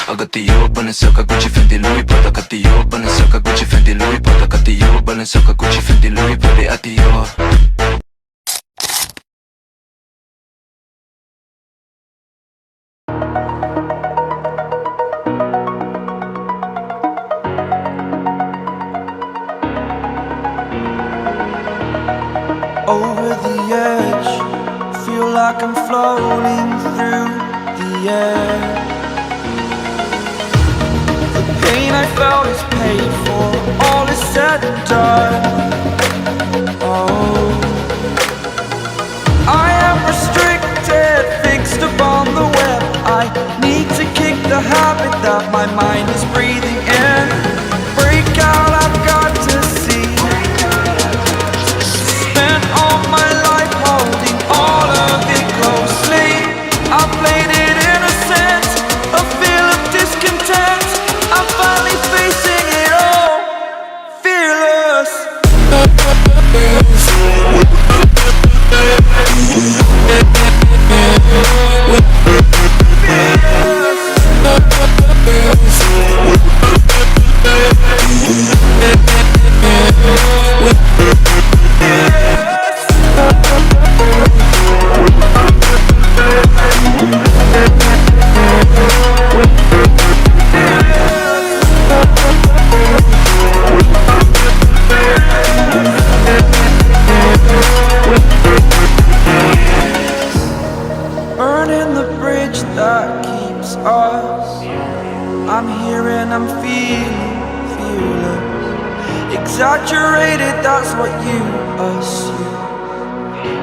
Agatio, Balenciaga, Gucci, Fendi, Louis Prada. Agatio, Balenciaga, Gucci, Fendi, Louis Prada. Agatio, Balenciaga, Gucci, Fendi, Louis Prada. Agatio. Over the edge, feel like I'm floating through the air. The pain I felt is paid for, all is said and done. Oh, I am restricted, fixed upon the web. I need to kick the habit that my mind is breathing in. Break out, I've got to see. Spent all my life holding all of it closely. I played it innocent, a feel of discontent. I'm finally facing it all, fearless. Burning the bridge that keeps us. I'm here and I'm feeling fearless. Exaggerated, that's what you assume.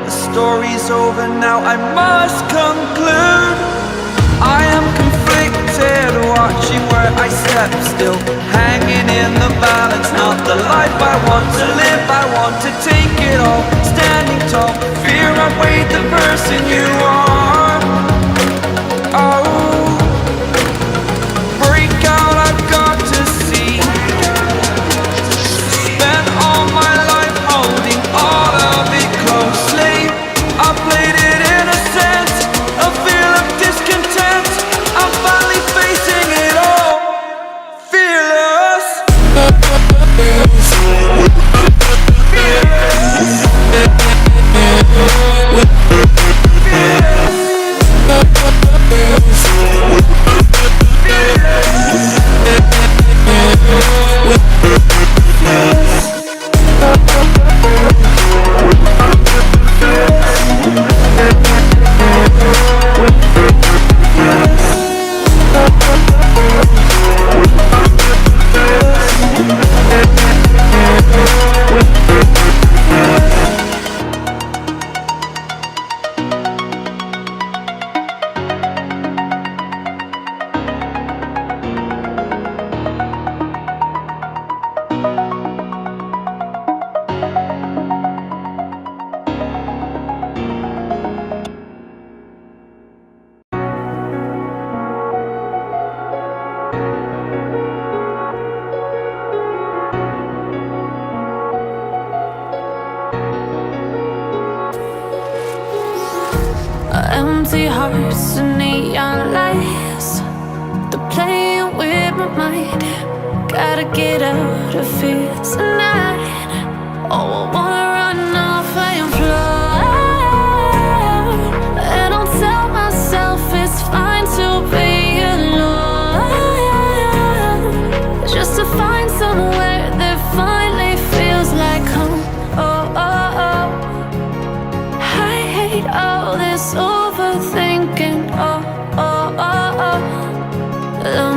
The story's over now, I must conclude. I am conflicted, watching where I step still, hanging in the balance. Not the life I want to live, I want to take it all. Standing tall, fear outweighed the person you are. Oh, break out, I've got to see. Spent all my life holding all of it closely. I played it innocent, a feel of discontent. I'm finally facing it all, fearless. Empty hearts and neon lights, they're playing with my mind. Gotta get out of here tonight. Oh, I wanna run off and fly. And I'll tell myself it's fine to be alone, just to find somewhere that finally feels like home. Oh, oh, oh. I hate all this overthinking. Oh, oh, oh, oh.